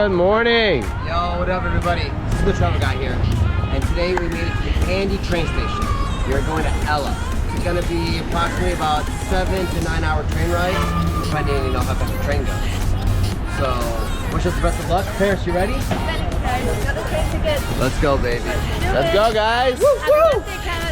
Good morning. Yo, what up, everybody? This is the travel guy here, and today we made it to the Andy train station. We are going to Ella. It's going to be approximately about 7 to 9 hour train ride, depending on how fast the train goes. So, wish us the best of luck. Paris, you ready? Got the train ticket. Let's go, baby. Let's go, guys. Happy birthday, Kat.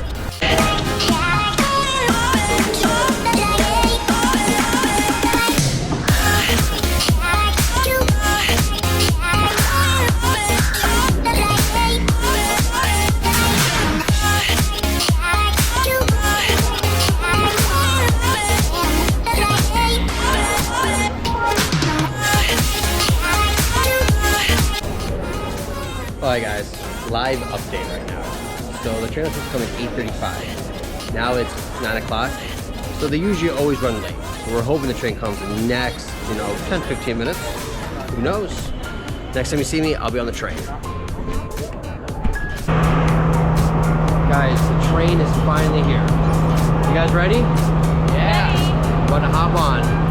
Alright guys, live update right now. So the train was supposed to come at 8:35. Now it's 9 o'clock. So they usually always run late. So we're hoping the train comes in the next, 10-15 minutes. Who knows? Next time you see me, I'll be on the train. Guys, the train is finally here. You guys ready? Yeah. About to hop on.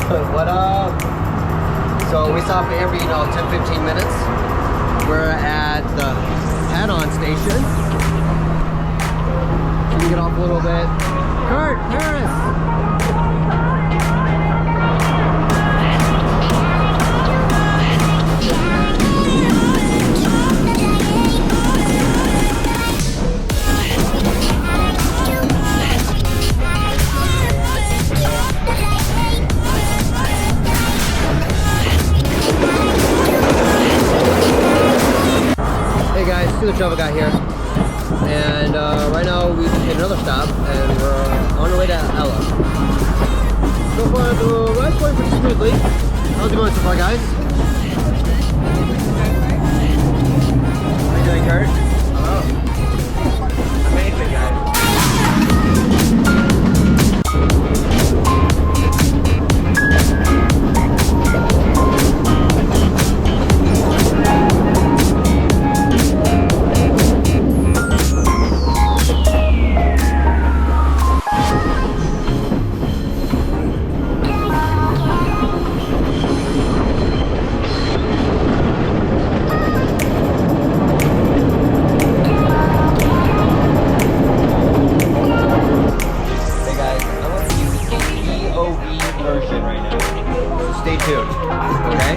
What up? So we stopped every 10-15 minutes. We're at the head-on station. Let me get off a little bit. Kurt, Paris! The travel guy here, and right now we just hit another stop and we're on our way to Ella. So far the ride's going pretty smoothly. How's it going so far, guys? How you doing, Kurt? Oh. Amazing, guys. Stay tuned, okay?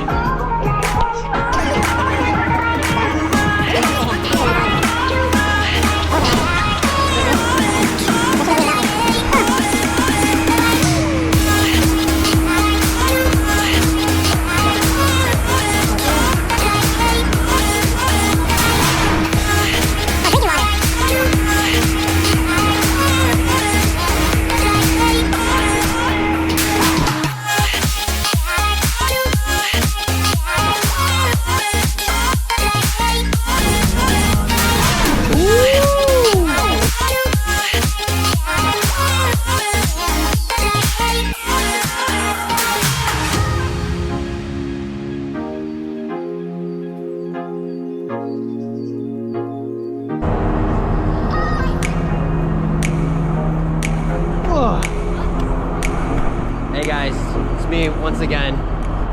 Hey guys, it's me once again.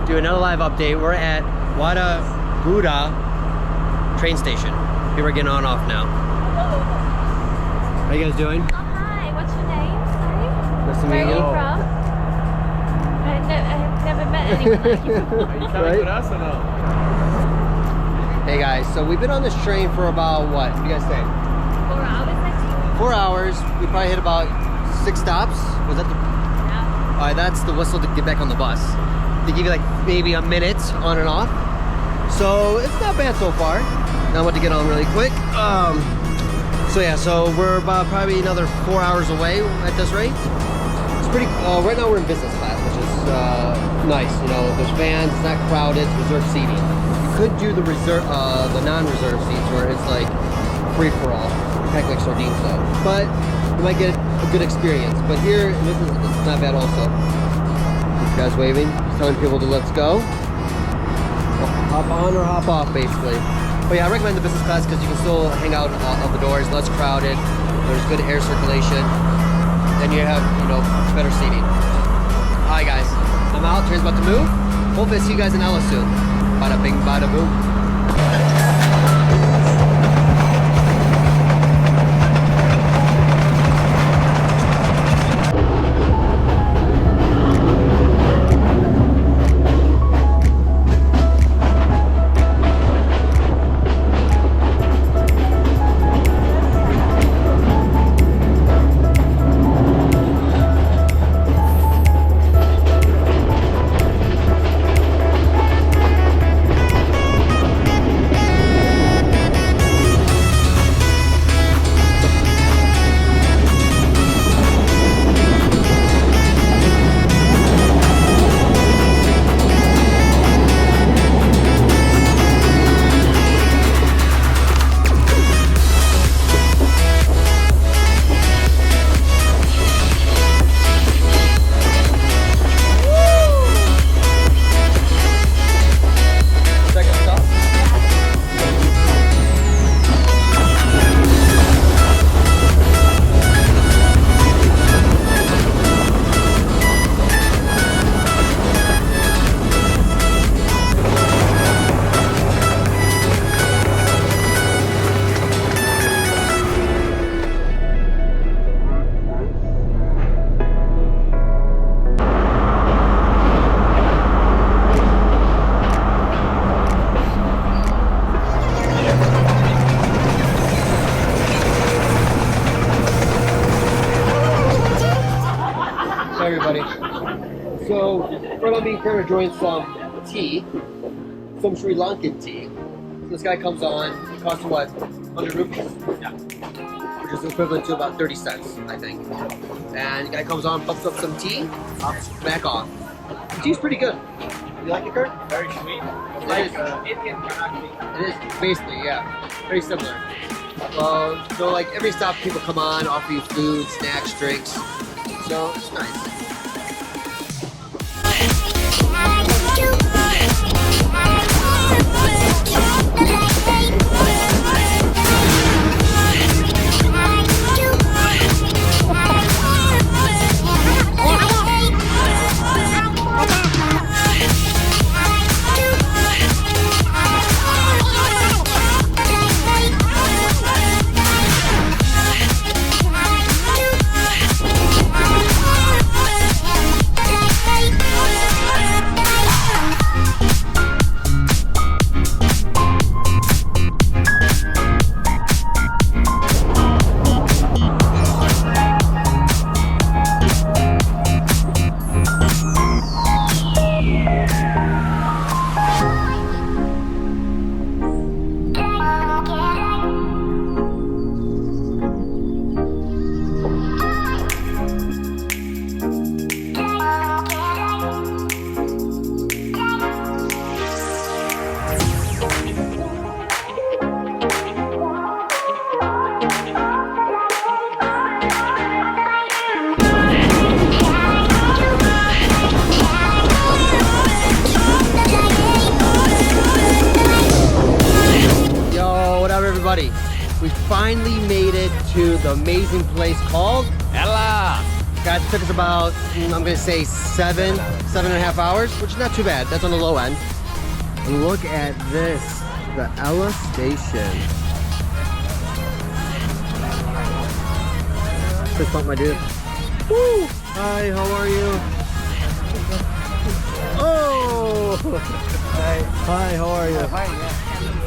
Do another live update. We're at Wada Buddha train station. People are getting on off now. Hello. How you guys doing? Oh, hi. What's your name? Sorry. Nice to Where meet are you. you from? I've never met anyone like you before. Are you coming with us or no? Hey guys, so we've been on this train for about what do you guys think? 4 hours, I think. 4 hours. We probably hit about 6 stops. Was that the? Yeah. Alright, that's the whistle to get back on the bus. They give you like maybe a minute on and off. So it's not bad so far. Now I'm about to get on really quick. So yeah, so we're about probably another 4 hours away at this rate. It's pretty, right now we're in business class, which is nice. You know, there's fans, it's not crowded, it's reserved seating. You could do the the non-reserved seats where it's like free for all, packed like sardines though. But you might get a good experience. But here, it's not bad also. This guy's waving, he's telling people to let's go. Hop on or hop off, basically. But yeah, I recommend the business class because you can still hang out of the doors, less crowded. There's good air circulation, and you have, you know, better seating. All right, guys, I'm out. Train's about to move. Hopefully, I see you guys in Ella soon. Bada bing, bada boom. So, first I'll be kind of enjoying some tea, some Sri Lankan tea. So this guy comes on, it costs what, 100 rupees? Yeah. Which is equivalent to about 30 cents, I think. And the guy comes on, pumps up some tea, back off. The tea's pretty good. You like it, Kurt? Very sweet. It is. Indian Caracteri. It is, basically, yeah. Very similar. So like every stop people come on, offer you food, snacks, drinks. So it's nice. Everybody, we finally made it to the amazing place called Ella. Guys, it took us about, I'm gonna say 7.5 hours, which is not too bad. That's on the low end. And look at this, the Ella station. Fist bump, my dude. Woo! Hi, how are you? Oh! Hi, how are you? Fine, yeah.